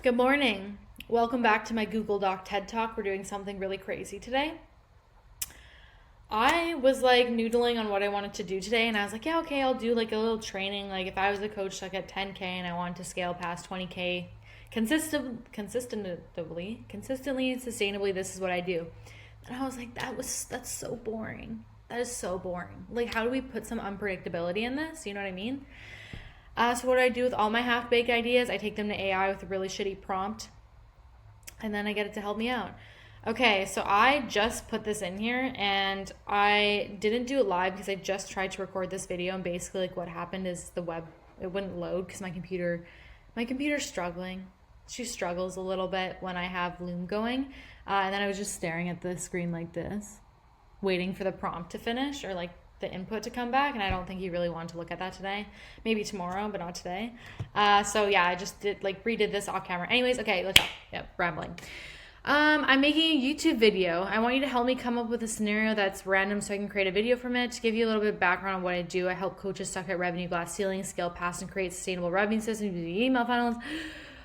Good morning. Welcome back to my Google Doc TED Talk. We're doing something really crazy today. I was like noodling on what I wanted to do today, and I was like, yeah, okay, I'll do like a little training. Like if I was a coach like at 10K and I wanted to scale past 20K consistently and sustainably, this is what I do. And I was like, that's so boring. That is so boring. Like, how do we put some unpredictability in this? You know what I mean? So what do I do with all my half-baked ideas? I take them to AI with a really shitty prompt, and then I get it to help me out. Okay, so I just put this in here, and I didn't do it live because I just tried to record this video, and basically like what happened is the web, it wouldn't load because my computer's struggling. She struggles a little bit when I have Loom going, and then I was just staring at the screen like this, waiting for the prompt to finish, or like the input to come back, and I don't think you really want to look at that today. Maybe tomorrow, but not today. So yeah, I just redid this off camera. Anyways, okay, let's go. Yep, rambling. I'm making a YouTube video. I want you to help me come up with a scenario that's random so I can create a video from it. To give you a little bit of background on what I do, I help coaches stuck at revenue glass ceilings scale past and create sustainable revenue systems using email funnels.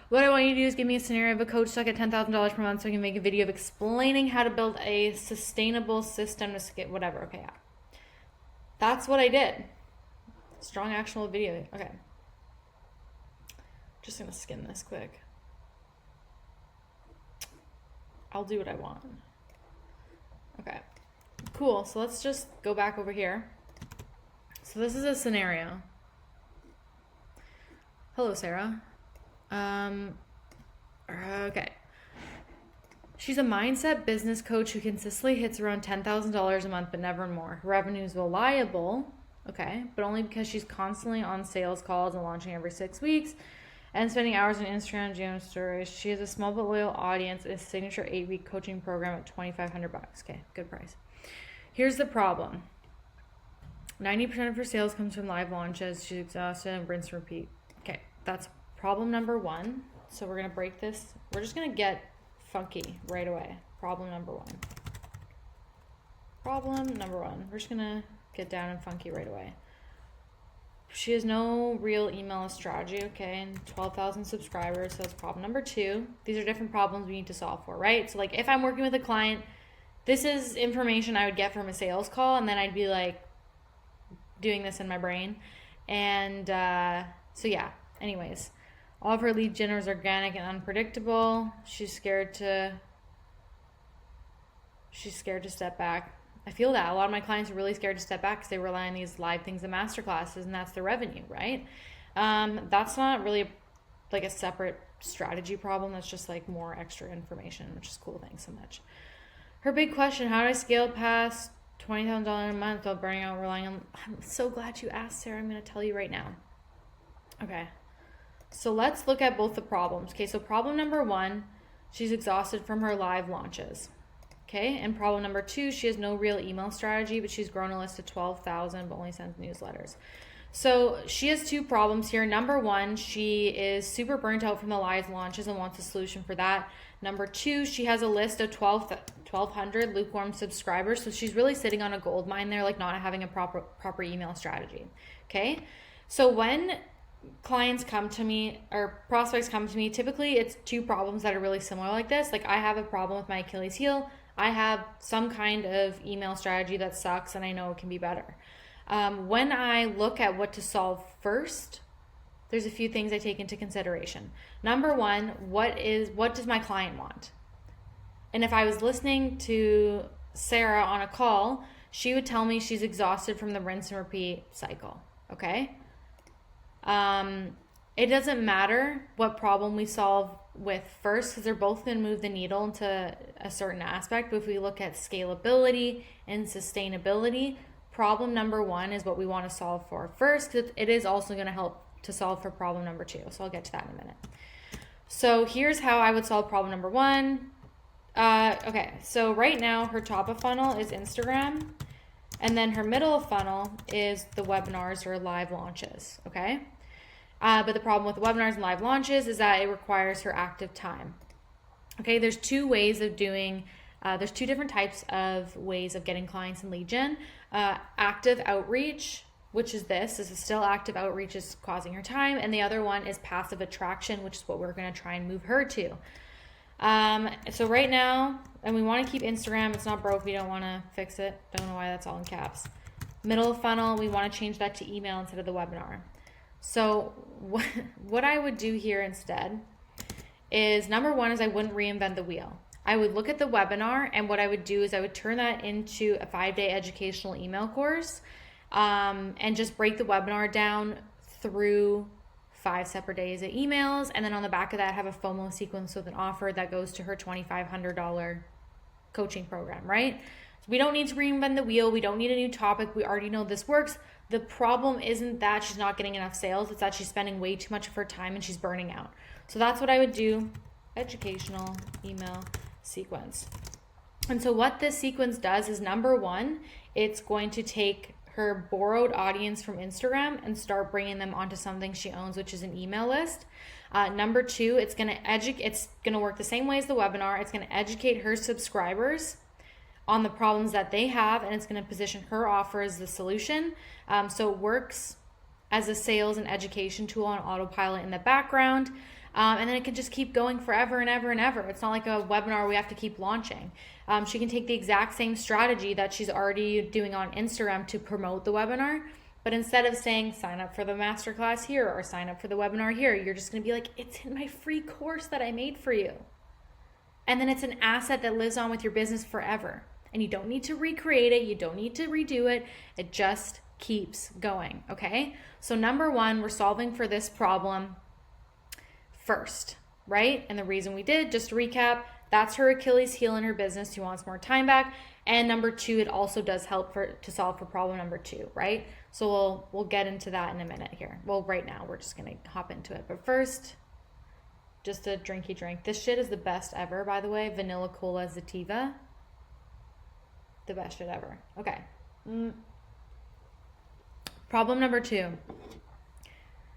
What I want you to do is give me a scenario of a coach stuck at $10,000 per month so I can make a video of explaining how to build a sustainable system to scale, whatever. Okay, yeah. That's what I did. Strong, actionable video. Okay. Just gonna skim this quick. I'll do what I want. Okay. Cool. So let's just go back over here. So this is a scenario. Hello, Sarah. Okay. She's a mindset business coach who consistently hits around $10,000 a month, but never more. Her revenue is reliable, okay, but only because she's constantly on sales calls and launching every 6 weeks and spending hours on Instagram GM stories. She has a small but loyal audience and a signature 8-week coaching program at $2,500. Okay, good price. Here's the problem. 90% of her sales comes from live launches. She's exhausted and rinse and repeat. Okay, that's problem number one. So we're going to break this. We're just going to get funky right away. Problem number one. We're just gonna get down and funky right away. She has no real email strategy, okay, and 12,000 subscribers, so that's problem number two. These are different problems we need to solve for, right? So like if I'm working with a client, this is information I would get from a sales call, and then I'd be like doing this in my brain. And so yeah, anyways. All of her lead gen is organic and unpredictable. She's scared to step back. I feel that. A lot of my clients are really scared to step back because they rely on these live things and masterclasses, and that's their revenue, right? That's not really like a separate strategy problem. That's just like more extra information, which is cool. Thanks so much. Her big question, how do I scale past $20,000 a month without burning out, relying on... I'm so glad you asked, Sarah. I'm going to tell you right now. Okay. So let's look at both the problems. Okay, so problem number one, she's exhausted from her live launches. Okay, and problem number two, she has no real email strategy, but she's grown a list of 12,000 but only sends newsletters. So she has two problems here. Number one, she is super burnt out from the live launches and wants a solution for that. Number two, she has a list of 1,200 lukewarm subscribers. So she's really sitting on a gold mine there, like not having a proper email strategy. Okay, so when clients come to me or prospects come to me, typically it's two problems that are really similar like this. Like I have a problem with my Achilles heel. I have some kind of email strategy that sucks and I know it can be better. When I look at what to solve first, there's a few things I take into consideration. Number one, what does my client want? And if I was listening to Sarah on a call, she would tell me she's exhausted from the rinse and repeat cycle. Okay? It doesn't matter what problem we solve with first because they're both going to move the needle into a certain aspect. But if we look at scalability and sustainability, problem number one is what we want to solve for first, because it is also going to help to solve for problem number two. So I'll get to that in a minute. So here's how I would solve problem number one. Okay, so right now her top of funnel is Instagram, and then her middle of funnel is the webinars or live launches, okay? But the problem with the webinars and live launches is that it requires her active time. Okay, there's two ways of doing, there's two different types of ways of getting clients in lead gen. Active outreach, which is this is still active outreach is causing her time. And the other one is passive attraction, which is what we're going to try and move her to. So right now, and we want to keep Instagram. It's not broke. We don't want to fix it. Don't know why that's all in caps. Middle of funnel, we want to change that to email instead of the webinar. So what I would do here instead is, number one is I wouldn't reinvent the wheel. I would look at the webinar, and what I would do is I would turn that into a 5-day educational email course, and just break the webinar down through 5 separate days of emails. And then on the back of that, have a FOMO sequence with an offer that goes to her $2,500 coaching program, right? So we don't need to reinvent the wheel. We don't need a new topic. We already know this works. The problem isn't that she's not getting enough sales. It's that she's spending way too much of her time and she's burning out. So that's what I would do. Educational email sequence. And so what this sequence does is, number one, it's going to take her borrowed audience from Instagram and start bringing them onto something she owns, which is an email list. Number two, it's going to work the same way as the webinar. It's going to educate her subscribers on the problems that they have, and it's going to position her offer as the solution. So it works as a sales and education tool on autopilot in the background. And then it can just keep going forever and ever and ever. It's not like a webinar we have to keep launching. She can take the exact same strategy that she's already doing on Instagram to promote the webinar. But instead of saying, sign up for the masterclass here or sign up for the webinar here, you're just going to be like, it's in my free course that I made for you. And then it's an asset that lives on with your business forever. And you don't need to recreate it. You don't need to redo it. It just keeps going. Okay. So number one, we're solving for this problem first, right? And the reason we did, just to recap, that's her Achilles heel in her business. She wants more time back. And number two, it also does help to solve for problem number two, right? So we'll get into that in a minute here. Well, right now we're just going to hop into it. But first, just a drinky drink. This shit is the best ever, by the way. Vanilla Cola Sativa. The best shit ever. Okay. Problem number two.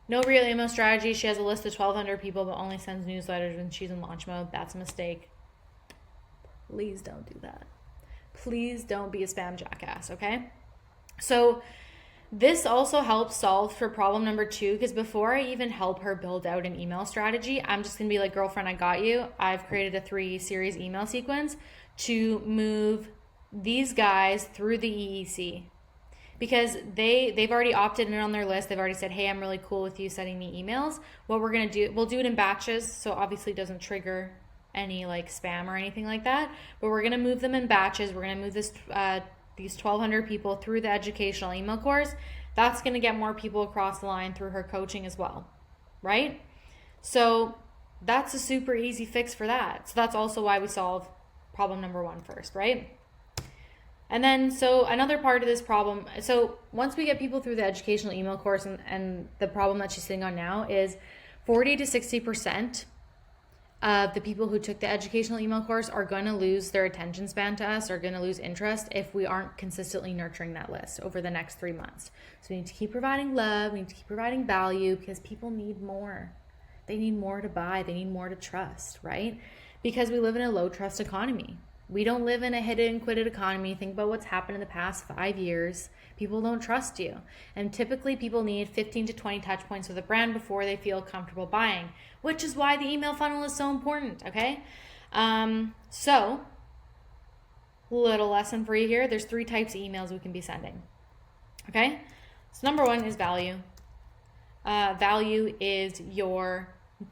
No real email strategy. She has a list of 1,200 people, but only sends newsletters when she's in launch mode. That's a mistake. Please don't do that. Please don't be a spam jackass, okay? So this also helps solve for problem number two, because before I even help her build out an email strategy, I'm just going to be like, girlfriend, I got you. I've created a 3-series email sequence to move these guys through the EEC. Because they've already opted in on their list. They've already said, hey, I'm really cool with you sending me emails. What we're going to do, we'll do it in batches. So obviously it doesn't trigger any like spam or anything like that. But we're going to move them in batches. We're going to move these 1,200 people through the educational email course. That's going to get more people across the line through her coaching as well. Right? So that's a super easy fix for that. So that's also why we solve problem number one first, right? And then, so another part of this problem, so once we get people through the educational email course, and the problem that she's sitting on now is 40 to 60% of the people who took the educational email course are going to lose their attention span to us, are going to lose interest if we aren't consistently nurturing that list over the next 3 months. So we need to keep providing love, we need to keep providing value, because people need more. They need more to buy, they need more to trust, right? Because we live in a low trust economy. We don't live in a hit it and quit it economy. Think about what's happened in the past 5 years. People don't trust you. And typically people need 15 to 20 touch points with a brand before they feel comfortable buying, which is why the email funnel is so important, okay? So, little lesson for you here. There's 3 types of emails we can be sending, okay? So number one is value. Value is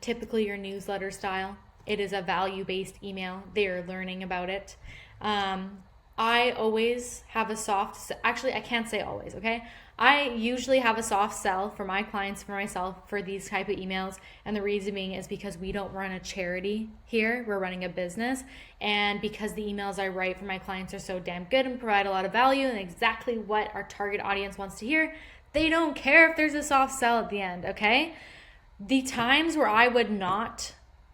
typically your newsletter style. It is a value-based email. They're learning about it. I always have actually I can't say always, okay? I usually have a soft sell for my clients, for myself, for these type of emails. And the reason being is because we don't run a charity here. We're running a business. And because the emails I write for my clients are so damn good and provide a lot of value and exactly what our target audience wants to hear, they don't care if there's a soft sell at the end, okay? The times where I would not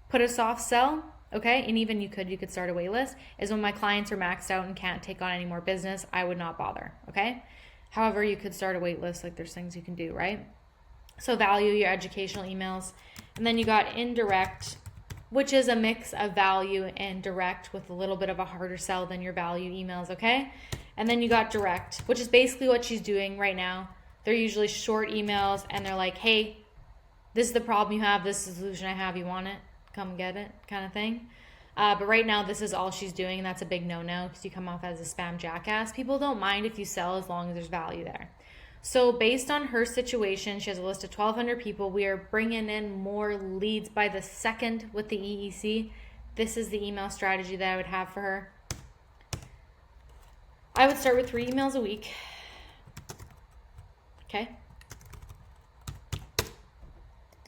put a soft sell, okay, and even you could start a wait list, is when my clients are maxed out and can't take on any more business. I would not bother, okay? However, you could start a wait list, like there's things you can do, right? So value, your educational emails. And then you got indirect, which is a mix of value and direct with a little bit of a harder sell than your value emails, okay? And then you got direct, which is basically what she's doing right now. They're usually short emails and they're like, hey, this is the problem you have, this is the solution I have, you want it? Come get it, kind of thing. But right now, this is all she's doing, and that's a big no-no because you come off as a spam jackass. People don't mind if you sell as long as there's value there. So based on her situation, she has a list of 1,200 people. We are bringing in more leads by the second with the EEC. This is the email strategy that I would have for her. I would start with 3 emails a week. Okay.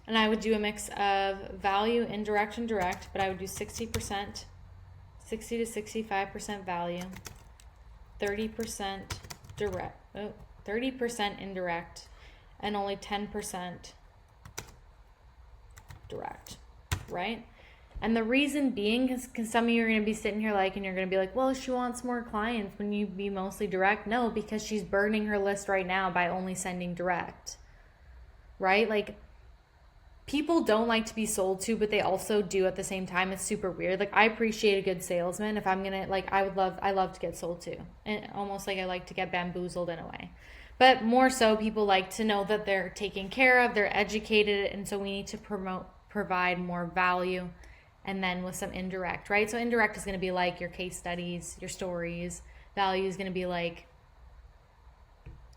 And I would do a mix of value, indirect, and direct, but I would do 60%, 60 to 65% value, 30% direct, 30% indirect, and only 10% direct, right? And the reason being, because some of you are going to be sitting here like, and you're going to be like, well, she wants more clients when you be mostly direct. No, because she's burning her list right now by only sending direct, right? Like, people don't like to be sold to, but they also do at the same time. It's super weird. Like, I appreciate a good salesman. If I'm gonna, like, I love to get sold to, and almost like I like to get bamboozled in a way. But more so, people like to know that they're taken care of, they're educated, and so we need to provide more value, and then with some indirect, right? So indirect is gonna be like your case studies, your stories. Value is gonna be like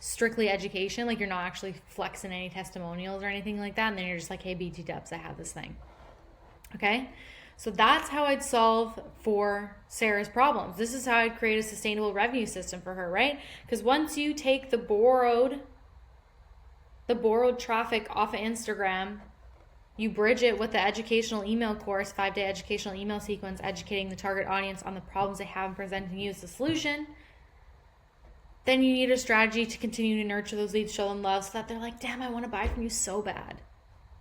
strictly education, like you're not actually flexing any testimonials or anything like that, and then you're just like, hey, BT dubs, I have this thing. Okay, so that's how I'd solve for Sarah's problems. This is how I'd create a sustainable revenue system for her, right? Because once you take the borrowed traffic off of Instagram, you bridge it with the educational email course, 5-day educational email sequence, educating the target audience on the problems they have and presenting you as the solution. Then you need a strategy to continue to nurture those leads, show them love, so that they're like, damn, I want to buy from you so bad,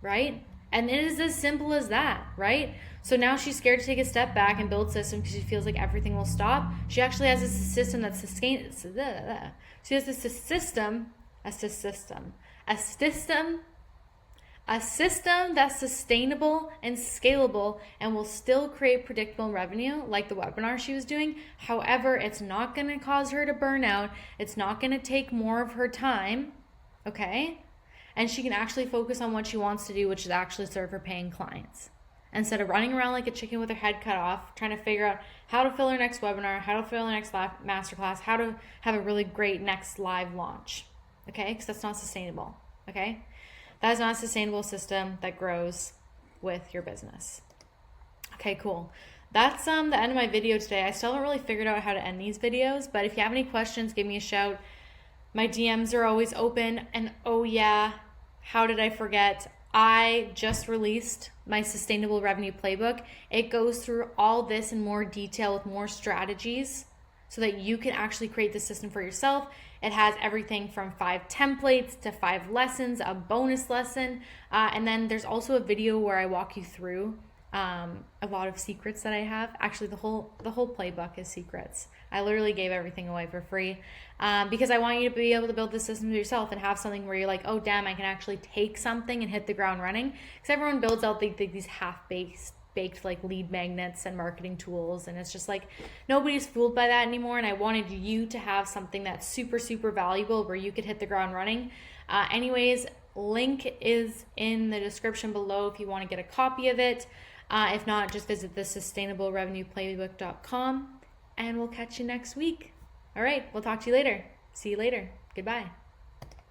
right? And it is as simple as that, right? So now she's scared to take a step back and build system because she feels like everything will stop. She actually has a system that's sustainable. She has a system that's sustainable and scalable and will still create predictable revenue, like the webinar she was doing. However, it's not going to cause her to burn out. It's not going to take more of her time, okay? And she can actually focus on what she wants to do, which is actually serve her paying clients. Instead of running around like a chicken with her head cut off, trying to figure out how to fill her next webinar, how to fill her next masterclass, how to have a really great next live launch, okay? Because that's not sustainable, okay? That is not a sustainable system that grows with your business. Okay, cool. That's the end of my video today. I still haven't really figured out how to end these videos, but if you have any questions, give me a shout. My DMs are always open. And oh yeah, how did I forget? I just released my Sustainable Revenue Playbook. It goes through all this in more detail with more strategies so that you can actually create the system for yourself. It has everything from 5 templates to 5 lessons, a bonus lesson, and then there's also a video where I walk you through a lot of secrets that I have. Actually, the whole playbook is secrets. I literally gave everything away for free because I want you to be able to build the system yourself and have something where you're like, oh damn, I can actually take something and hit the ground running. Because everyone builds out these half-baked like lead magnets and marketing tools, and it's just like nobody's fooled by that anymore. And I wanted you to have something that's super, super valuable where you could hit the ground running. Anyways, link is in the description below if you want to get a copy of it. If not, just visit the sustainablerevenueplaybook.com, and we'll catch you next week. All right, we'll talk to you later. See you later. Goodbye.